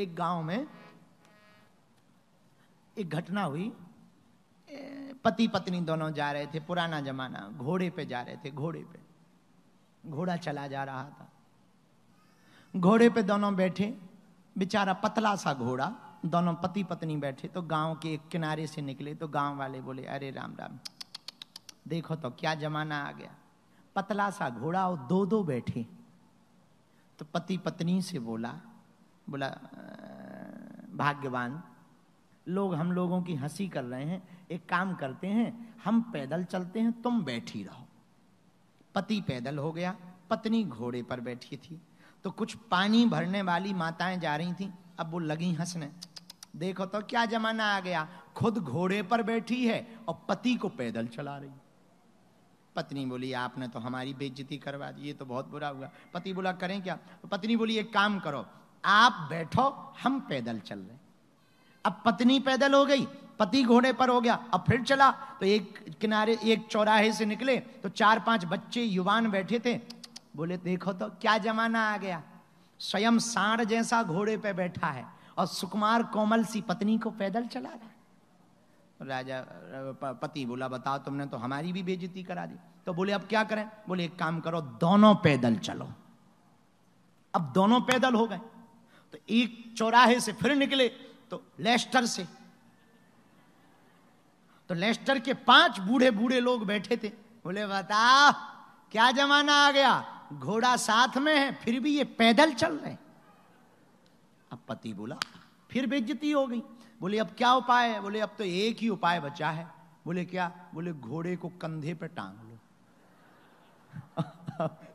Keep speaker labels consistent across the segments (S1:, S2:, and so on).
S1: एक गांव में एक घटना हुई। पति पत्नी दोनों जा रहे थे, पुराना जमाना, घोड़े पे जा रहे थे। घोड़े पे घोड़ा चला जा रहा था, घोड़े पे दोनों बैठे, बेचारा पतला सा घोड़ा, दोनों पति पत्नी बैठे। तो गांव के एक किनारे से निकले तो गांव वाले बोले, अरे राम राम, देखो तो क्या जमाना आ गया, पतला सा घोड़ा और दो दो बैठे। तो पति पत्नी से बोला भाग्यवान लोग, हम लोगों की हंसी कर रहे हैं, एक काम करते हैं, हम पैदल चलते हैं, तुम बैठी रहो। पति पैदल हो गया, पत्नी घोड़े पर बैठी थी। तो कुछ पानी भरने वाली माताएं जा रही थी, अब वो लगी हंसने, देखो तो क्या जमाना आ गया, खुद घोड़े पर बैठी है और पति को पैदल चला रही। पत्नी बोली, आपने तो हमारी बेइज्जती करवा दी, ये तो बहुत बुरा हुआ। पति बोला, करें क्या? तो पत्नी बोली, एक काम करो, आप बैठो, हम पैदल चल रहे। अब पत्नी पैदल हो गई, पति घोड़े पर हो गया, अब फिर चला। तो एक किनारे, एक चौराहे से निकले तो 4-5 बच्चे युवान बैठे थे। बोले, देखो तो क्या जमाना आ गया, स्वयं सांड जैसा घोड़े पे बैठा है और सुकुमार कोमल सी पत्नी को पैदल चला रहा है। राजा पति बोला, बताओ, तुमने तो हमारी भी बेइज्जती करा दी। तो बोले, अब क्या करें? बोले, एक काम करो, दोनों पैदल चलो। अब दोनों पैदल हो गए। तो एक चौराहे से फिर निकले तो लेस्टर से, तो लेस्टर के 5 बूढ़े बूढ़े लोग बैठे थे। बोले, बताओ क्या जमाना आ गया, घोड़ा साथ में है फिर भी ये पैदल चल रहे। अब पति बोला, फिर बेइज्जती हो गई। बोले, अब क्या उपाय है? बोले, अब तो एक ही उपाय बचा है। बोले, क्या? बोले, घोड़े को कंधे पे टांग लो।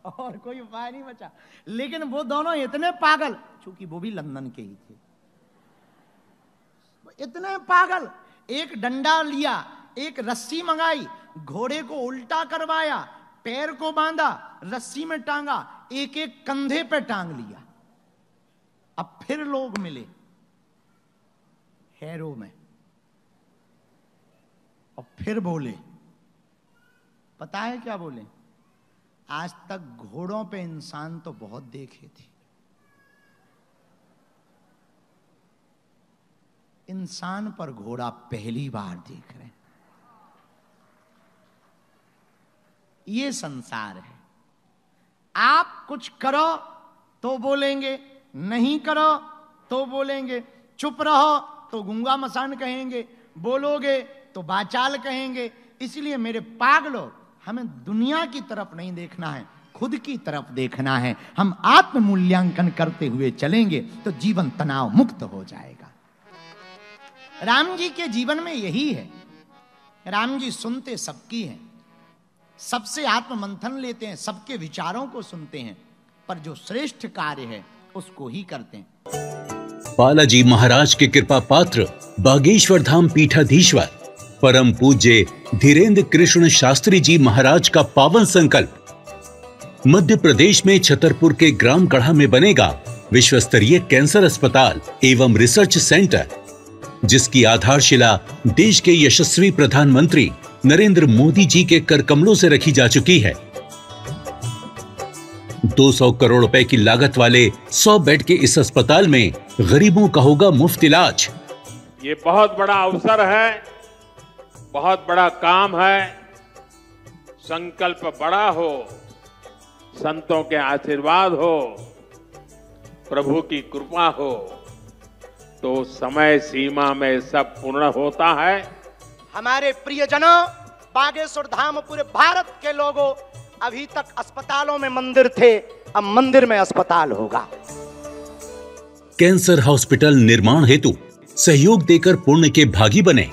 S1: और कोई उपाय नहीं बचा। लेकिन वो दोनों इतने पागल, चूंकि वो भी लंदन के ही थे, इतने पागल, एक डंडा लिया, एक रस्सी मंगाई, घोड़े को उल्टा करवाया, पैर को बांधा, रस्सी में टांगा, एक एक कंधे पे टांग लिया। अब फिर लोग मिले हैरो में और फिर बोले, पता है क्या बोले? आज तक घोड़ों पे इंसान तो बहुत देखे थे, इंसान पर घोड़ा पहली बार देख रहे हैं। ये संसार है, आप कुछ करो तो बोलेंगे, नहीं करो तो बोलेंगे, चुप रहो तो गूंगा मसान कहेंगे, बोलोगे तो बाचाल कहेंगे। इसलिए मेरे पागलों, हमें दुनिया की तरफ नहीं देखना है, खुद की तरफ देखना है। हम आत्म मूल्यांकन करते हुए चलेंगे तो जीवन तनाव मुक्त हो जाएगा। राम जी के जीवन में यही है। राम जी सुनते सबकी हैं, सबसे आत्म मंथन लेते हैं, सबके विचारों को सुनते हैं, पर जो श्रेष्ठ कार्य है उसको ही करते हैं।
S2: बालाजी महाराज के कृपा पात्र बागेश्वर धाम पीठाधीश्वर परम पूज्य धीरेन्द्र कृष्ण शास्त्री जी महाराज का पावन संकल्प। मध्य प्रदेश में छतरपुर के ग्राम गढ़ा में बनेगा विश्व स्तरीय कैंसर अस्पताल एवं रिसर्च सेंटर, जिसकी आधारशिला देश के यशस्वी प्रधानमंत्री नरेंद्र मोदी जी के कर कमलों से रखी जा चुकी है। 200 करोड़ रुपए की लागत वाले 100 बेड के इस अस्पताल में गरीबों का होगा मुफ्त इलाज।
S3: ये बहुत बड़ा अवसर है, बहुत बड़ा काम है। संकल्प बड़ा हो, संतों के आशीर्वाद हो, प्रभु की कृपा हो, तो समय सीमा में सब पूर्ण होता है।
S1: हमारे प्रियजनों, बागेश्वर धाम पूरे भारत के लोगों, अभी तक अस्पतालों में मंदिर थे, अब मंदिर में अस्पताल होगा।
S2: कैंसर हॉस्पिटल निर्माण हेतु सहयोग देकर पुण्य के भागी बने।